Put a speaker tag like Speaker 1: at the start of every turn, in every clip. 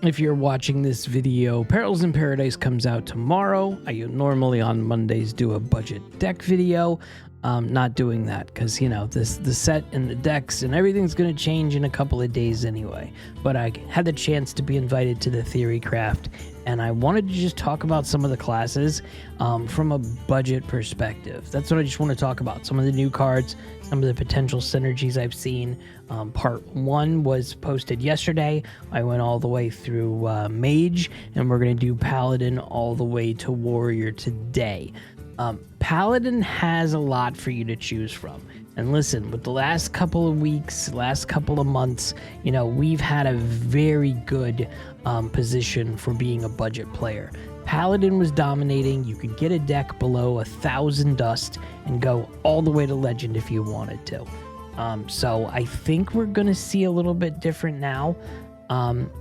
Speaker 1: if you're watching this video, Perils in Paradise comes out tomorrow. I normally on Mondays do a budget deck video. Not doing that because, you know, the set and the decks and everything's going to change in a couple of days anyway. But I had the chance to be invited to the Theorycraft, and I wanted to just talk about some of the classes from a budget perspective. That's what I just want to talk about. Some of the new cards, some of the potential synergies I've seen. Part 1 was posted yesterday. I went all the way through Mage, and we're going to do Paladin all the way to Warrior today. Paladin has a lot for you to choose from. And listen, with the last couple of weeks, last couple of months, you know, we've had a very good position for being a budget player. Paladin was dominating. You could get a deck below 1,000 dust and go all the way to Legend if you wanted to. So I think we're going to see a little bit different now.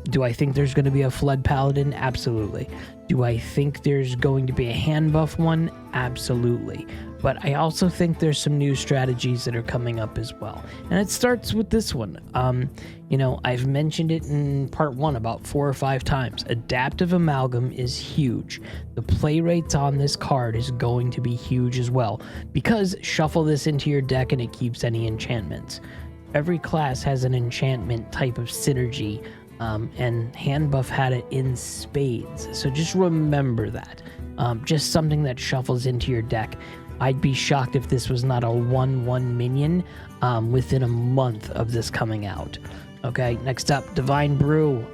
Speaker 1: Do I think there's going to be a Flood Paladin? Absolutely. Do I think there's going to be a hand buff one? Absolutely. But I also think there's some new strategies that are coming up as well. And it starts with this one. You know, I've mentioned it in part 1 about 4 or 5 times. Adaptive Amalgam is huge. The play rates on this card is going to be huge as well, because shuffle this into your deck and it keeps any enchantments. Every class has an enchantment type of synergy, and hand buff had it in spades. So just remember that. Just something that shuffles into your deck. I'd be shocked if this was not a 1/1 minion within a month of this coming out. Okay, next up, Divine Brew.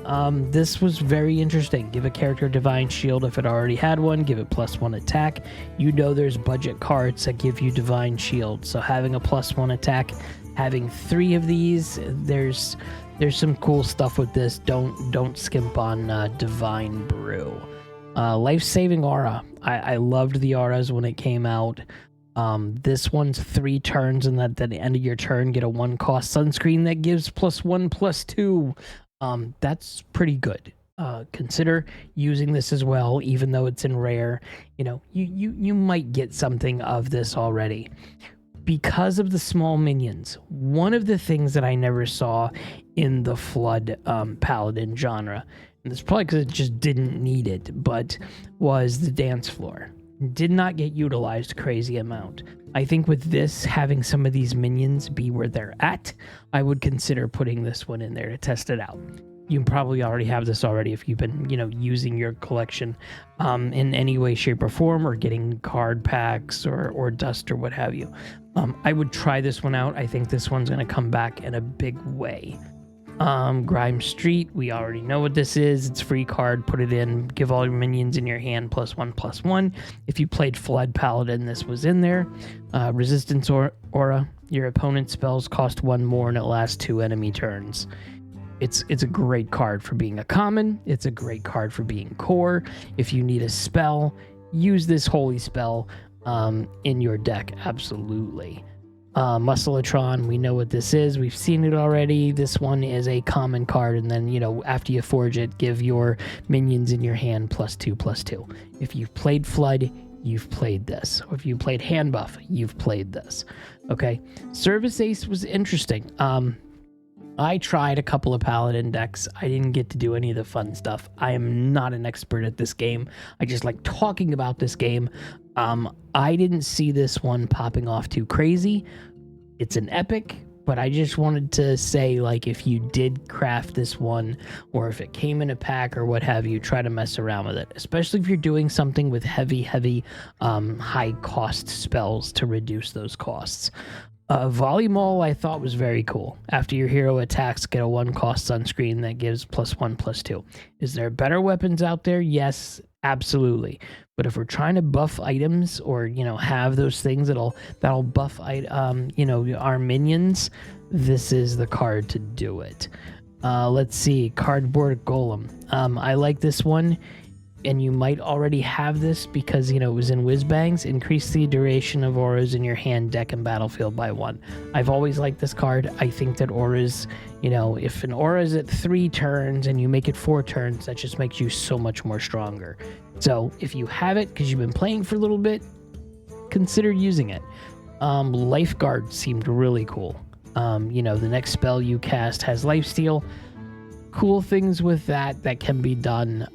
Speaker 1: This was very interesting. Give a character Divine Shield if it already had one. Give it +1 attack. You know there's budget cards that give you Divine Shield. So having a +1 attack, having 3 of these, there's some cool stuff with this. Don't skimp on Divine Brew. Life-Saving Aura. I loved the auras when it came out. This one's 3 turns, and at the end of your turn, get a 1-cost sunscreen that gives +1/+2. That's pretty good. Consider using this as well, even though it's in rare. You know, you might get something of this already. Because of the small minions, one of the things that I never saw in the Flood Paladin genre, and it's probably because it just didn't need it, but was the dance floor. Did not get utilized crazy amount. I think with this, having some of these minions be where they're at, I would consider putting this one in there to test it out. You probably already have this already if you've been, you know, using your collection in any way, shape, or form, or getting card packs or dust or what have you. I would try this one out. I think this one's going to come back in a big way. Grime Street, we already know what this is. It's a free card. Put it in. Give all your minions in your hand +1/+1. If you played Flood Paladin, this was in there. Resistance Aura. Your opponent's spells cost 1 more and it lasts 2 enemy turns. It's a great card for being a common. It's a great card for being core. If you need a spell, use this holy spell in your deck. Absolutely. Muscleatron, we know what this is. We've seen it already. This one is a common card, and then, you know, after you forge it, give your minions in your hand +2/+2. If you've played Flood, you've played this. Or if you played hand buff, you've played this. Okay. Service Ace was interesting. I tried a couple of Paladin decks. I didn't get to do any of the fun stuff. I am not an expert at this game. I just like talking about this game. I didn't see this one popping off too crazy. It's an epic, but I just wanted to say, like, if you did craft this one, or if it came in a pack or what have you, try to mess around with it, especially if you're doing something with heavy high cost spells to reduce those costs. Volleyball I thought was very cool. After your hero attacks, get a 1-cost sunscreen that gives +1/+2. Is there better weapons out there? Yes, absolutely. But if we're trying to buff items, or, you know, have those things that'll buff you know, our minions, this is the card to do it. Let's see, Cardboard Golem. I like this one. And you might already have this because, you know, it was in Whizbangs. Increase the duration of auras in your hand, deck, and battlefield by 1. I've always liked this card. I think that auras, you know, if an aura is at 3 turns and you make it 4 turns, that just makes you so much more stronger. So if you have it because you've been playing for a little bit, consider using it. Lifeguard seemed really cool. You know, the next spell you cast has lifesteal. cool things with that can be done,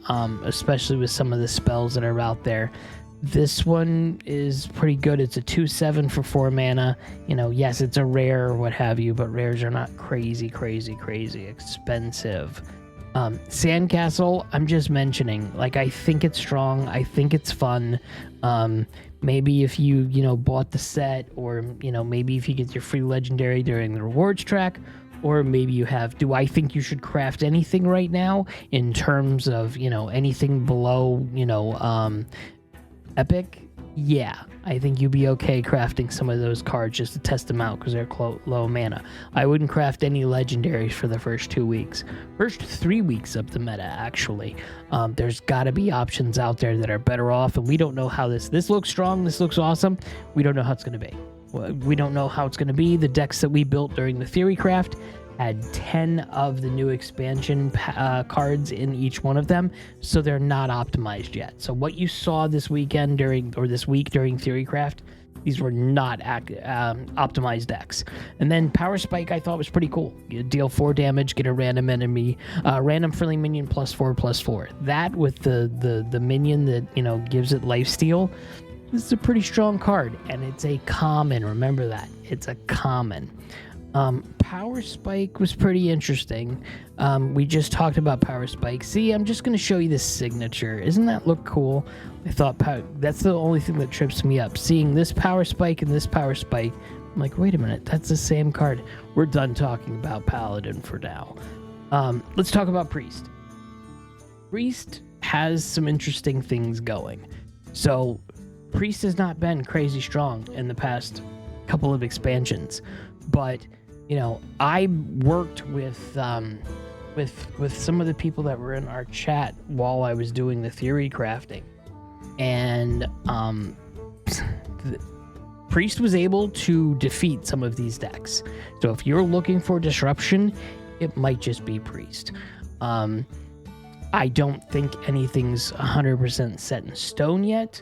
Speaker 1: especially with some of the spells that are out there. This one is pretty good. It's a 2/7 for 4 mana. You know, yes, it's a rare or what have you, but rares are not crazy expensive. Sandcastle, I'm just mentioning, like, I think it's strong. I think it's fun. Maybe if you bought the set, or, maybe if you get your free legendary during the rewards track, or maybe you have. Do I think you should craft anything right now in terms of, anything below, epic? Yeah, I think you'd be okay crafting some of those cards just to test them out because they're low mana. I wouldn't craft any legendaries for the first 2 weeks. First 3 weeks of the meta, actually. There's got to be options out there that are better off, and we don't know how this looks strong, this looks awesome. We don't know how it's going to be. We don't know how it's going to be. The decks that we built during the Theorycraft had 10 of the new expansion cards in each one of them, so they're not optimized yet. So what you saw this weekend this week during Theorycraft, these were not optimized decks. And then Power Spike I thought was pretty cool. You deal 4 damage, get a random enemy, random friendly minion +4/+4. That with the minion that gives it lifesteal. This is a pretty strong card, and it's a common. Remember that it's a common. Power Spike was pretty interesting. We just talked about Power Spike. See, I'm just going to show you this signature. Isn't that look cool? I thought that's the only thing that trips me up. Seeing this Power Spike and this Power Spike, I'm like, wait a minute, that's the same card. We're done talking about Paladin for now. Let's talk about Priest. Priest has some interesting things going. So, Priest has not been crazy strong in the past couple of expansions, but I worked with some of the people that were in our chat while I was doing the theory crafting, and Priest was able to defeat some of these decks. So if you're looking for disruption, it might just be Priest. I don't think anything's 100% set in stone yet,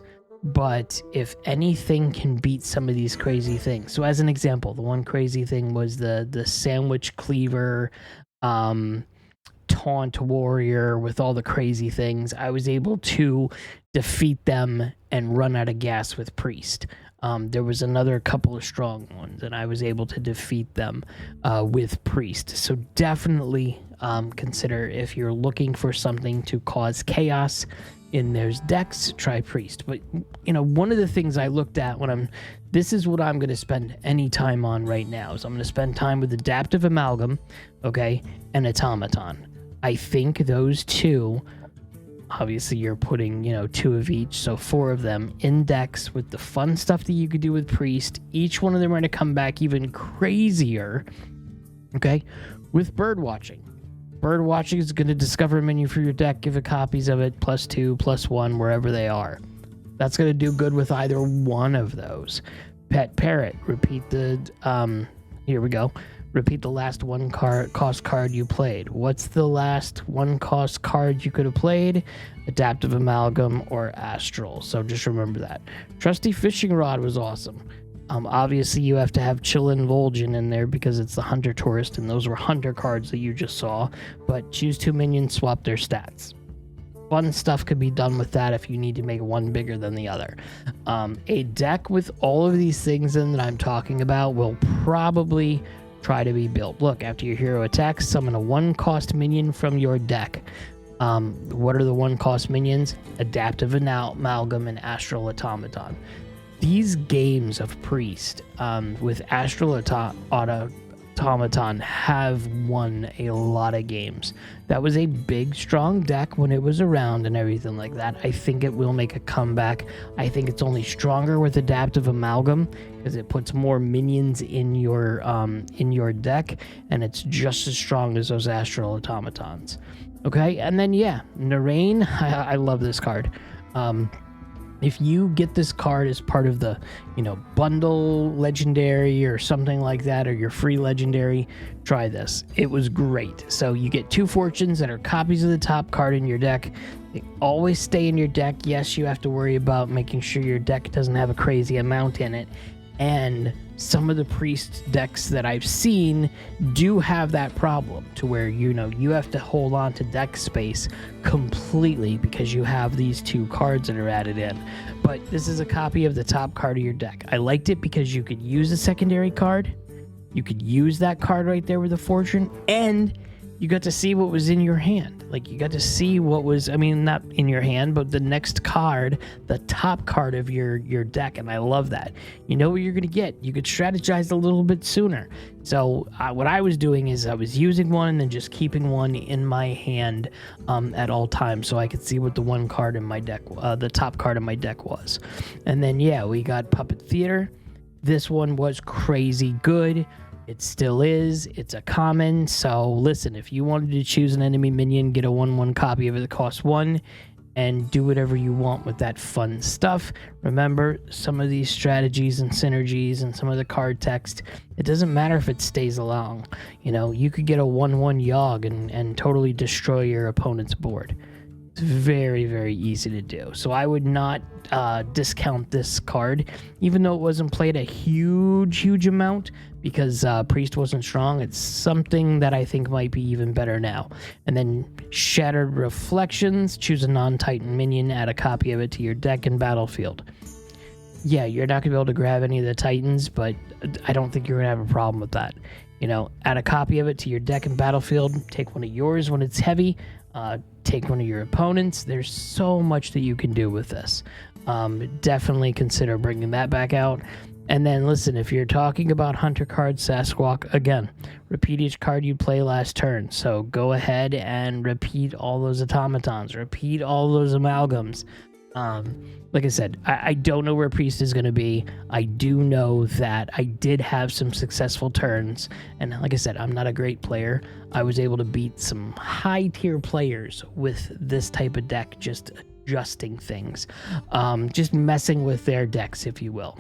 Speaker 1: but if anything can beat some of these crazy things. So as an example, the one crazy thing was the sandwich cleaver, taunt warrior with all the crazy things. I was able to defeat them and run out of gas with Priest. There was another couple of strong ones, and I was able to defeat them with Priest. So definitely consider, if you're looking for something to cause chaos in those decks, try Priest. But one of the things I looked at this is what I'm going to spend any time on right now. So I'm going to spend time with Adaptive Amalgam, okay, and Automaton. I think those two, obviously you're putting 2 of each, so 4 of them in decks with the fun stuff that you could do with Priest. Each one of them are going to come back even crazier, okay, with Birdwatching. Birdwatching is going to discover a menu for your deck, give it copies of it, +2, +1, wherever they are. That's going to do good with either one of those. Pet Parrot, repeat the last cost card you played. What's the last 1-cost card you could have played? Adaptive Amalgam or Astral. So just remember that. Trusty Fishing Rod was awesome. Obviously, you have to have Chillin' Vol'jin in there because it's the Hunter Tourist, and those were Hunter cards that you just saw. But choose 2 minions, swap their stats. Fun stuff could be done with that if you need to make one bigger than the other. A deck with all of these things in that I'm talking about will probably try to be built. Look, after your hero attacks, summon a 1-cost minion from your deck. What are the 1-cost minions? Adaptive Amalgam and Astral Automaton. These games of Priest with Astral Automaton have won a lot of games. That was a big, strong deck when it was around and everything like that. I think it will make a comeback. I think it's only stronger with Adaptive Amalgam because it puts more minions in your deck, and it's just as strong as those Astral Automatons. Okay, and then Narain. I love this card. If you get this card as part of the, bundle legendary or something like that, or your free legendary, try this. It was great. So you get 2 fortunes that are copies of the top card in your deck. They always stay in your deck. Yes, you have to worry about making sure your deck doesn't have a crazy amount in it. And some of the priest decks that I've seen do have that problem to where, you have to hold on to deck space completely because you have these 2 cards that are added in. But this is a copy of the top card of your deck. I liked it because you could use a secondary card. You could use that card right there with the fortune, and you got to see what was in your hand. Like, you got to see what was, not in your hand, but the next card, the top card of your deck, and I love that. You know what you're going to get. You could strategize a little bit sooner. So what I was doing is I was using one and then just keeping one in my hand at all times so I could see what the one card in my deck, the top card in my deck was. And then, we got Puppet Theater. This one was crazy good. It still is. It's a common. So listen, if you wanted to choose an enemy minion, get a 1/1 copy of it that costs 1, and do whatever you want with that fun stuff. Remember, some of these strategies and synergies and some of the card text, it doesn't matter if it stays along. You could get a 1/1 Yogg and totally destroy your opponent's board. It's very, very easy to do. So I would not discount this card, even though it wasn't played a huge amount because Priest wasn't strong. It's something that I think might be even better now. And then Shattered Reflections, choose a non-Titan minion, add a copy of it to your deck and battlefield. Yeah, you're not going to be able to grab any of the Titans, but I don't think you're going to have a problem with that. Add a copy of it to your deck and battlefield, take one of yours when it's heavy, take one of your opponents. There's so much that you can do with this. Definitely consider bringing that back out. And then listen, if you're talking about Hunter card Sasquatch, again, repeat each card you play last turn. So go ahead and repeat all those automatons, repeat all those amalgams. Like I said, I don't know where Priest is going to be. I do know that I did have some successful turns. And like I said, I'm not a great player. I was able to beat some high tier players with this type of deck, just adjusting things, just messing with their decks, if you will.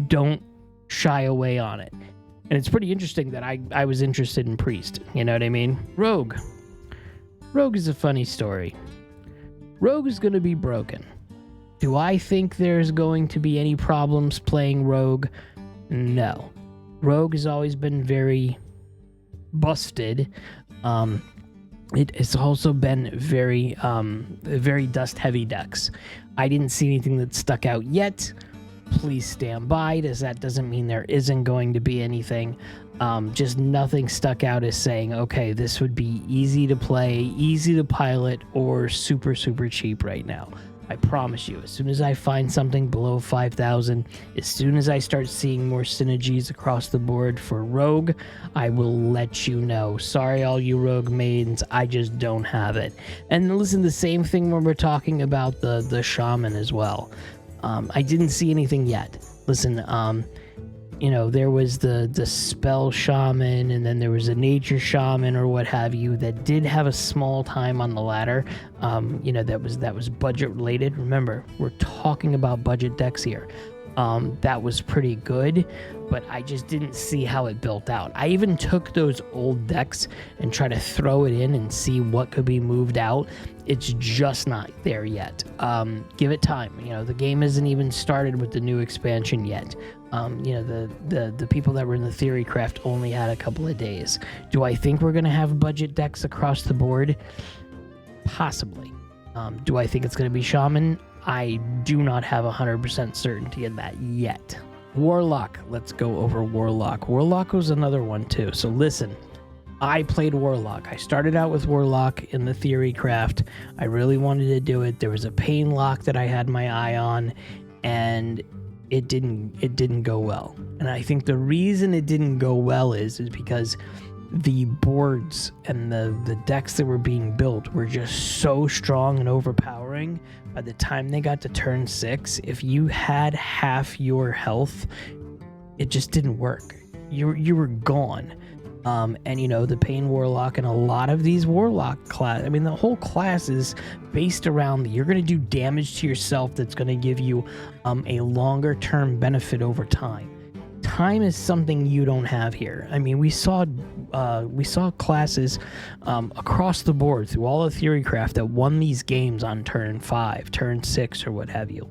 Speaker 1: Don't shy away on it. And it's pretty interesting that I was interested in Priest. You know what I mean? Rogue is a funny story. Rogue is going to be broken. Do I think there's going to be any problems playing Rogue? No. Rogue has always been very busted. It has also been very dust-heavy decks. I didn't see anything that stuck out yet. Please stand by, as that doesn't mean there isn't going to be anything. Just nothing stuck out as saying, okay, this would be easy to play, easy to pilot, or super cheap right now. I promise you, as soon as I find something below 5,000, as soon as I start seeing more synergies across the board for Rogue, I will let you know. Sorry, all you Rogue maidens, I just don't have it. And listen, the same thing when we're talking about the Shaman as well. I didn't see anything yet. Listen, there was the spell shaman, and then there was a nature shaman or what have you that did have a small time on the ladder. That was budget related. Remember, we're talking about budget decks here. That was pretty good, but I just didn't see how it built out. I even took those old decks and tried to throw it in and see what could be moved out. It's just not there yet. Give it time. The game isn't even started with the new expansion yet. The people that were in the Theorycraft only had a couple of days. Do I think we're going to have budget decks across the board? Possibly. Do I think it's going to be Shaman? I do not have 100% certainty in that yet. Warlock. Let's go over Warlock. Warlock was another one too. So listen, I played Warlock. I started out with Warlock in the Theorycraft. I really wanted to do it. There was a pain lock that I had my eye on, and it didn't go well. And I think the reason it didn't go well is because the boards and the decks that were being built were just so strong and overpowering. By the time they got to turn 6, if you had half your health, it just didn't work. You were gone. The Pain Warlock and a lot of these Warlock class, the whole class is based around you're going to do damage to yourself that's going to give you a longer term benefit over time. Time is something you don't have here. We saw classes across the board through all of Theorycraft that won these games on turn 5, turn 6, or what have you.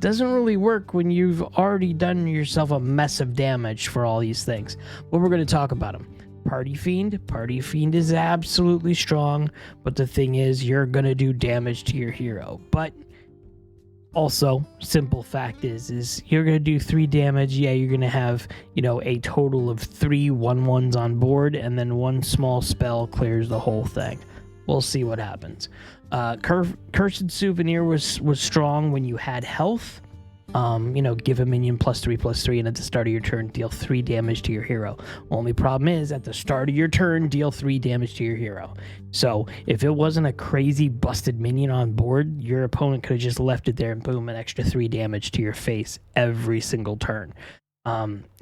Speaker 1: doesn't really work when you've already done yourself a mess of damage for all these things. But we're going to talk about them. Party Fiend is absolutely strong, but the thing is, you're going to do damage to your hero. But also, simple fact is you're going to do 3 damage. Yeah, you're going to have, a total of 3 1/1s on board, and then 1 small spell clears the whole thing. We'll see what happens. Cursed Souvenir was strong when you had health. Give a minion +3/+3, and at the start of your turn, deal 3 damage to your hero. Only problem is, at the start of your turn, deal 3 damage to your hero. So, if it wasn't a crazy busted minion on board, your opponent could have just left it there and boom, an extra 3 damage to your face every single turn.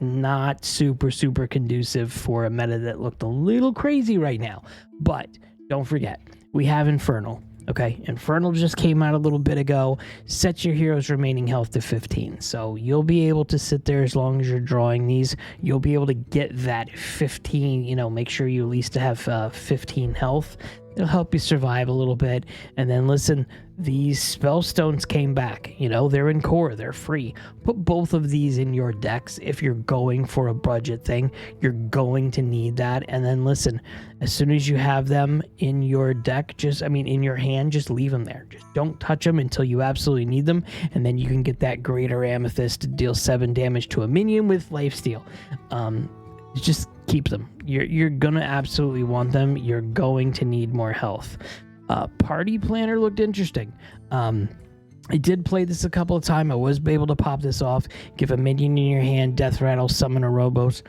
Speaker 1: Not super conducive for a meta that looked a little crazy right now. But, don't forget, we have Infernal. Okay, Infernal just came out a little bit ago. Sets your hero's remaining health to 15. So you'll be able to sit there as long as you're drawing these. You'll be able to get that 15, make sure you at least have 15 health. It'll help you survive a little bit. And then listen, these spell stones came back. They're in core. They're free. Put both of these in your decks if you're going for a budget thing. You're going to need that. And then listen, as soon as you have them in your deck, in your hand, just leave them there. Just don't touch them until you absolutely need them. And then you can get that Greater Amethyst to deal 7 damage to a minion with Lifesteal. Just keep them. You're gonna absolutely want them. You're going to need more health. Party Planner looked interesting. I did play this a couple of times. I was able to pop this off. Give a minion in your hand, Death Rattle, summon a Robos.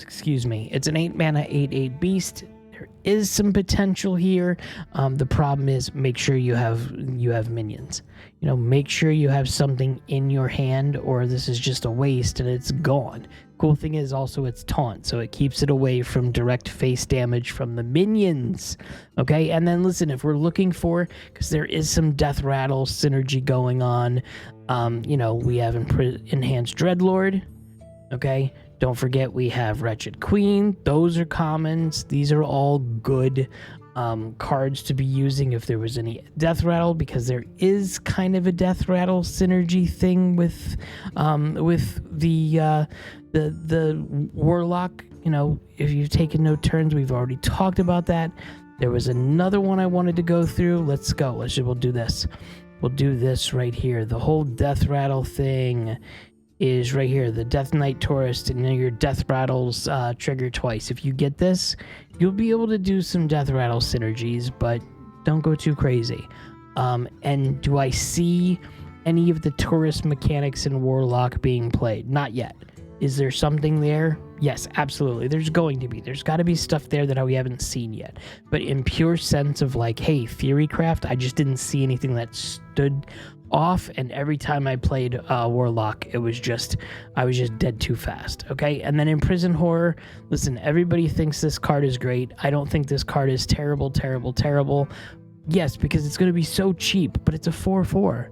Speaker 1: Excuse me. It's an 8-mana 8/8 beast. There is some potential here. The problem is, make sure you have minions. Make sure you have something in your hand, or this is just a waste and it's gone. Cool thing is also it's taunt, so it keeps it away from direct face damage from the minions. Okay, and then listen, if we're looking for, because there is some Death Rattle synergy going on, we have Enhanced Dreadlord. Okay, don't forget we have Wretched Queen. Those are commons. These are all good cards to be using if there was any Death Rattle, because there is kind of a Death Rattle synergy thing with the Warlock. If you've taken no turns, we've already talked about that. There was another one I wanted to go through. Let's go. We'll do this. We'll do this right here. The whole Death Rattle thing is right here. The Death Knight Tourist, and then your Death Rattles trigger twice. If you get this, you'll be able to do some Death Rattle synergies, but don't go too crazy. And do I see any of the tourist mechanics in Warlock being played? Not yet. Is there something there? Yes, absolutely. There's going to be. There's got to be stuff there that we haven't seen yet. But in pure sense of like, hey, Theorycraft, I just didn't see anything that stood off, and every time I played Warlock, I was just dead too fast. Okay, and then in Prison Horror, listen, everybody thinks this card is great. I don't think this card is terrible. Yes, because it's going to be so cheap, but it's a 4/4.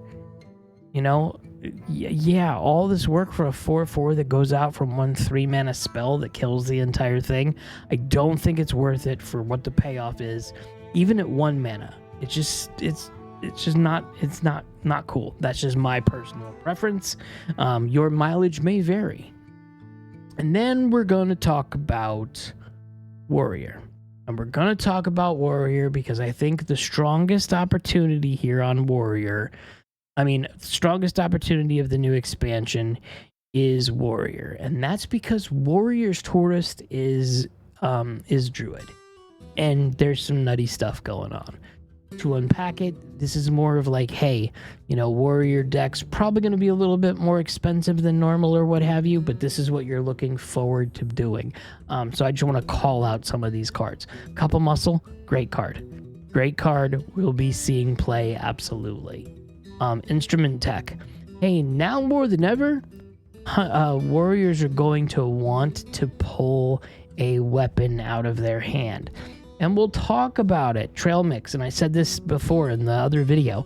Speaker 1: Yeah, all this work for a 4/4 that goes out from 1 3-mana spell that kills the entire thing. I don't think it's worth it for what the payoff is, even at 1 mana. It's just not cool. That's just my personal preference. Your mileage may vary. And then we're going to talk about Warrior. And we're going to talk about Warrior because I think the strongest opportunity here on Warrior, strongest opportunity of the new expansion is Warrior. And that's because Warrior's Tourist is Druid. And there's some nutty stuff going on. To unpack it, this is more of like, hey, Warrior deck's probably going to be a little bit more expensive than normal or what have you, but this is what you're looking forward to doing. So I just want to call out some of these cards. Couple Muscle, great card. Great card. We'll be seeing play, absolutely. Instrument Tech. Hey, now more than ever, Warriors are going to want to pull a weapon out of their hand. And we'll talk about it. Trail Mix, and I said this before in the other video.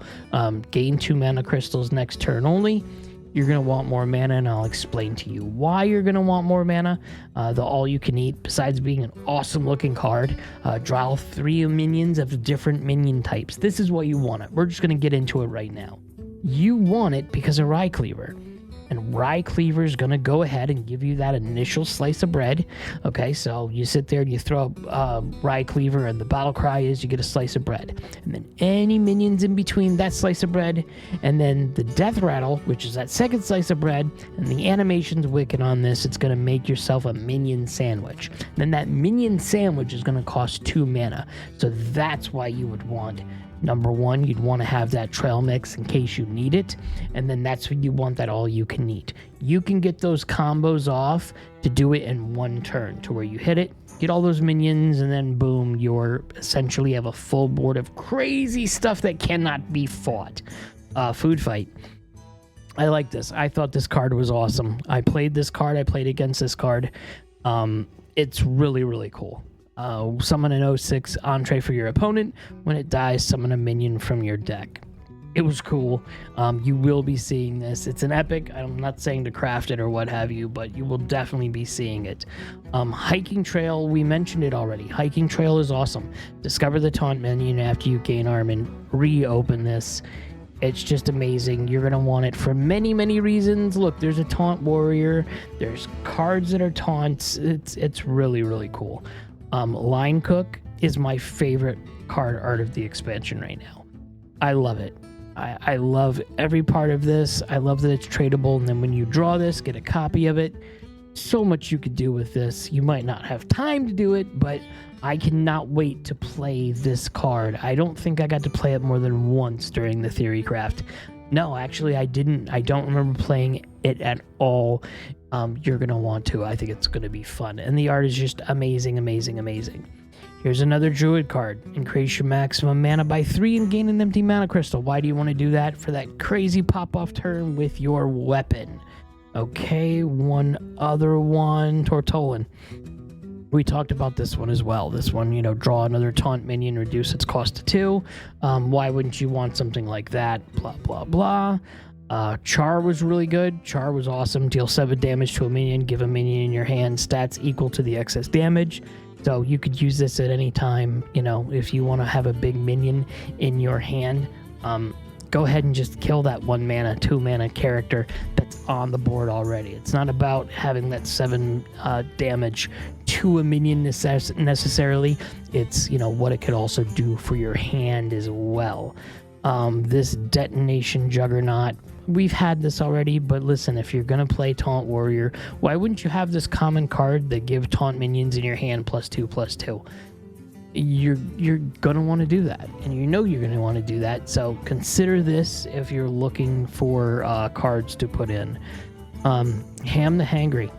Speaker 1: Gain 2 mana crystals next turn only. You're going to want more mana, and I'll explain to you why you're going to want more mana. The all-you-can-eat, besides being an awesome-looking card, draw 3 minions of different minion types. This is what you want. We're just going to get into it right now. You want it because of Rye Cleaver. And Rye Cleaver is going to go ahead and give you that initial slice of bread. Okay, so you sit there and you throw up Rye Cleaver, and the battle cry is you get a slice of bread. And then any minions in between that slice of bread, and then the death rattle, which is that second slice of bread, and the animation's wicked on this. It's going to make yourself a minion sandwich. Then that minion sandwich is going to cost 2 mana. So that's why you would want... Number one, you'd want to have that trail mix in case you need it. And then that's when you want that all you can eat. You can get those combos off to do it in one turn, to where you hit it, get all those minions, and then boom, you're essentially have a full board of crazy stuff that cannot be fought. Food fight. I like this. I thought this card was awesome. I played this card. I played against this card. It's really, really cool. Summon an 06 entree for your opponent. When it dies, summon a minion from your deck. It was cool. You will be seeing this. It's an epic. I'm not saying to craft it or what have you, but you will definitely be seeing it. Hiking Trail, we mentioned it already. Hiking Trail is awesome. Discover the taunt minion after you gain arm and reopen this. It's just amazing. You're going to want it for many, many reasons. Look, there's a taunt warrior. There's cards that are taunts. It's really, really cool. Line Cook is my favorite card art of the expansion right now. I love it. I love every part of this. I love that it's tradable, and then when you draw this, get a copy of it. So much you could do with this. You might not have time to do it, but I cannot wait to play this card. I don't think I got to play it more than once during the Theorycraft. No, actually, I didn't. I don't remember playing it at all. You're going to want to. I think it's going to be fun. And the art is just amazing, amazing, amazing. Here's another Druid card. Increase your maximum mana by 3 and gain an empty mana crystal. Why do you want to do that? For that crazy pop-off turn with your weapon. Okay, one other one. Tortolin. We talked about this one as well. This one, draw another taunt minion, reduce its cost to 2. Why wouldn't you want something like that? Blah, blah, blah. Char was really good. Char was awesome. Deal 7 damage to a minion. Give a minion in your hand stats equal to the excess damage. So you could use this at any time, if you want to have a big minion in your hand. Go ahead and just kill that 1 mana, 2 mana character that's on the board already. It's not about having that 7 damage to a minion necessarily. It's, what it could also do for your hand as well. This Detonation Juggernaut, we've had this already, but listen, if you're going to play Taunt Warrior, why wouldn't you have this common card that give taunt minions in your hand +2/+2? You're going to want to do that, and you're going to want to do that, so consider this if you're looking for cards to put in. Ham the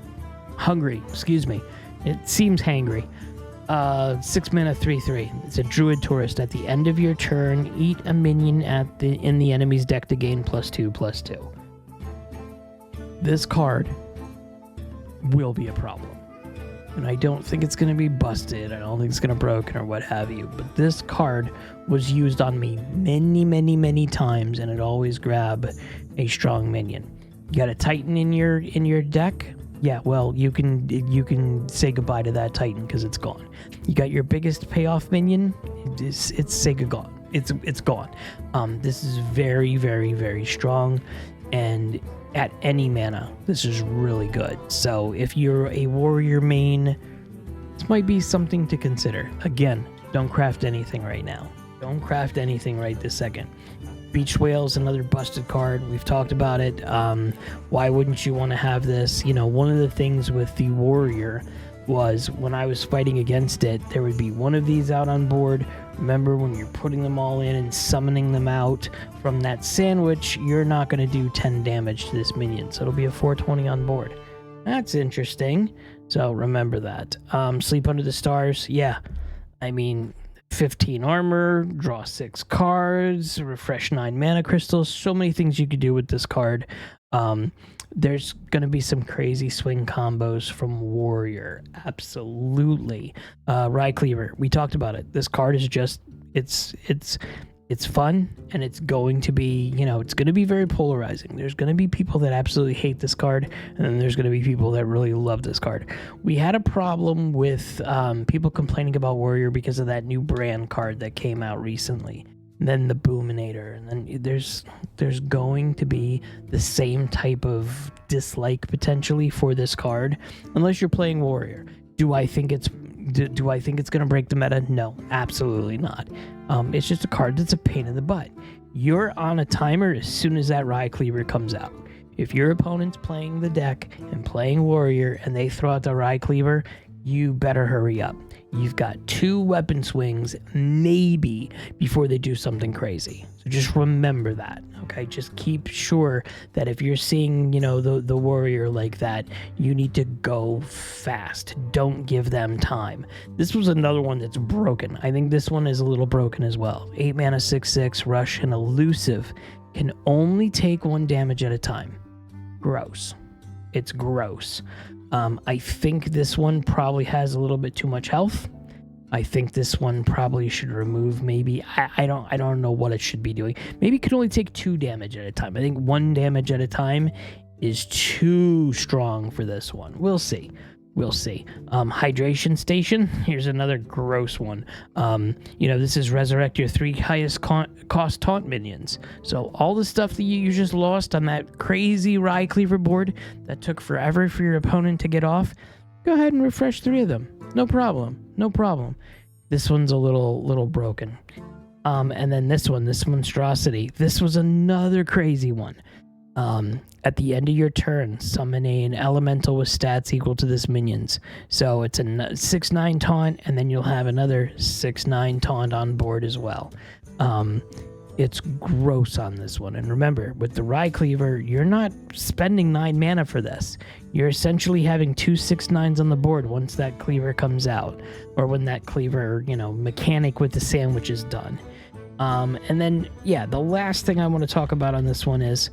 Speaker 1: Hungry, excuse me. It seems hangry. 6 mana 3/3. It's a Druid Tourist. At the end of your turn, eat a minion in the enemy's deck to gain +2/+2. This card will be a problem. And I don't think it's going to be busted. I don't think it's going to be broken or what have you. But this card was used on me many, many, many times, and it always grab a strong minion. You got a Titan in your deck? Yeah, well, you can say goodbye to that Titan because it's gone. You got your biggest payoff minion? It's gone. It's gone. This is very, very, very strong, and at any mana, this is really good. So if you're a warrior main, this might be something to consider. Again, don't craft anything right now. Don't craft anything right this second. Beach Whale's another busted card. We've talked about it. Why wouldn't you want to have this? One of the things with the warrior was when I was fighting against it, there would be one of these out on board. Remember, when you're putting them all in and summoning them out from that sandwich, you're not going to do 10 damage to this minion. So it'll be a 420 on board. That's interesting. So remember that. Sleep Under the Stars. Yeah. 15 armor, draw 6 cards, refresh 9 mana crystals. So many things you could do with this card. There's going to be some crazy swing combos from Warrior. Absolutely. Rye Cleaver. We talked about it. This card is just, it's fun, and it's going to be, it's going to be very polarizing. There's going to be people that absolutely hate this card, and then there's going to be people that really love this card. We had a problem with people complaining about Warrior because of that new brand card that came out recently. then the Boominator, and then there's going to be the same type of dislike potentially for this card, unless you're playing Warrior. Do I think it's going to break the meta? No, absolutely not. It's just a card that's a pain in the butt. You're on a timer as soon as that Rye Cleaver comes out. If your opponent's playing the deck and playing Warrior and they throw out the Rye Cleaver, you better hurry up. You've got 2 weapon swings, maybe, before they do something crazy. So just remember that, okay? Just keep sure that if you're seeing, the Warrior like that, you need to go fast. Don't give them time. This was another one that's broken. I think this one is a little broken as well. 8 mana, 6/6, rush, and elusive. Can only take 1 damage at a time. Gross. It's gross. I think this one probably has a little bit too much health. I think this one probably should remove maybe. I don't know what it should be doing. Maybe it could only take 2 damage at a time. I think 1 damage at a time is too strong for this one. We'll see. We'll see. Hydration Station. Here's another gross one. This is resurrect your 3 highest cost taunt minions. So all the stuff that you just lost on that crazy Rye Cleaver board that took forever for your opponent to get off, go ahead and refresh 3 of them. No problem. No problem. This one's a little broken. And then this monstrosity. This was another crazy one. At the end of your turn, summon an elemental with stats equal to this minion's. So it's a 6/9 taunt, and then you'll have another 6/9 taunt on board as well. It's gross on this one. And remember, with the Rye Cleaver, you're not spending 9 mana for this. You're essentially having 2 6/9s on the board once that Cleaver comes out, or when that Cleaver, mechanic with the sandwich is done. And then, the last thing I want to talk about on this one is,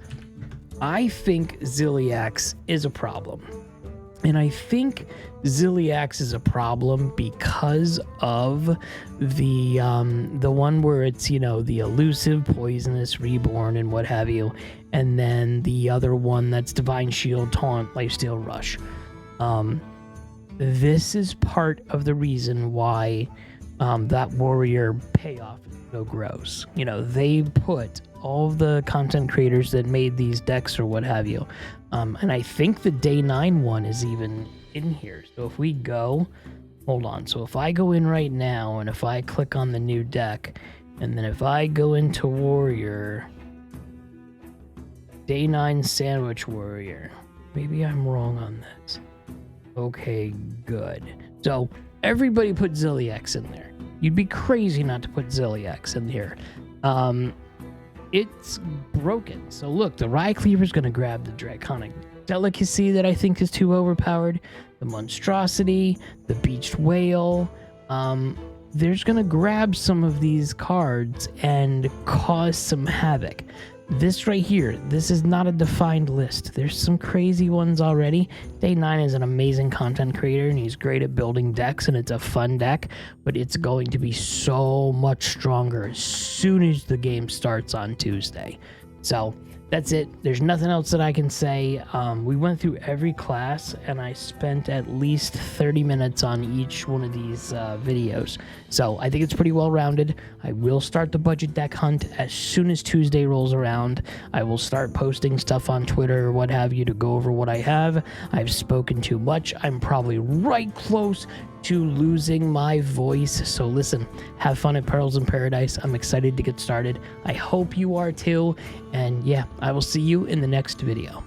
Speaker 1: I think Ziliax is a problem. And I think Ziliax is a problem because of the one where it's, the elusive, poisonous, reborn, and what have you. And then the other one that's Divine Shield, Taunt, Lifesteal, Rush. This is part of the reason why that Warrior payoff is so gross. They put all of the content creators that made these decks or what have you. And I think the Day 9 one is even in here. So if we go, hold on. So if I go in right now and if I click on the new deck, and then if I go into Warrior, Day 9 Sandwich Warrior. Maybe I'm wrong on this. Okay, good. So everybody put Ziliax in there. You'd be crazy not to put Ziliax in here. It's broken. So look, the Rye Cleaver's going to grab the Draconic Delicacy that I think is too overpowered, the Monstrosity, the Beached Whale. There's going to grab some of these cards and cause some havoc. This right here, this is not a defined list. There's some crazy ones already. Day 9 is an amazing content creator, and he's great at building decks, and it's a fun deck, but it's going to be so much stronger as soon as the game starts on Tuesday. So that's it. There's nothing else that I can say. We went through every class, and I spent at least 30 minutes on each one of these videos. So I think it's pretty well rounded. I will start the budget deck hunt as soon as Tuesday rolls around. I will start posting stuff on Twitter or what have you to go over what I have. I've spoken too much. I'm probably right close to losing my voice. So listen, have fun at Perils in Paradise. I'm excited to get started. I hope you are too. And yeah, I will see you in the next video.